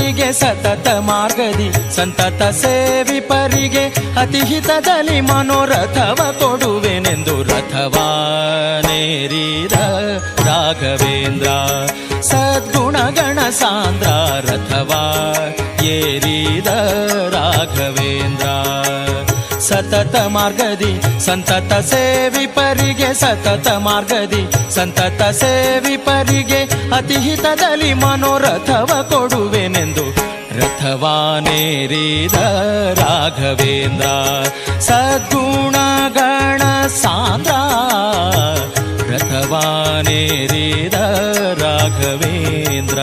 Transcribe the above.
ಪರಿಗೆ ಸತತ ಮಾರ್ಗದಿ ಸಂತತ ಸೇವಿಪರಿಗೆ ಅತಿಹಿತದಲ್ಲಿ ಮನೋರಥವ ಕೊಡುವೆನೆಂದು ರಥವಾನೇರಿದ ರಾಘವೇಂದ್ರ ಸದ್ಗುಣಗಣ ಸಾಂದ್ರ ರಥವಾ ಏರಿದ ರಾಘವೇಂದ್ರ ಸತತ ಮಾರ್ಗದಿ ಸಂತತ ಸೇವಿಪರಿಗೆ ಸತತ ಮಾರ್ಗದಿ ಸಂತತ ಸೇವಿಪರಿಗೆ ಅತಿಹಿತದಲ್ಲಿ ಮನೋರಥವ ಕೊಡುವೆನೆಂದು ರಥವಾನೇರಿದ ರಾಘವೇಂದ್ರ ಸದ್ಗುಣಗಣ ಸಾಂದ್ರ ರಥವಾನೇರಿದ ರಾಘವೇಂದ್ರ.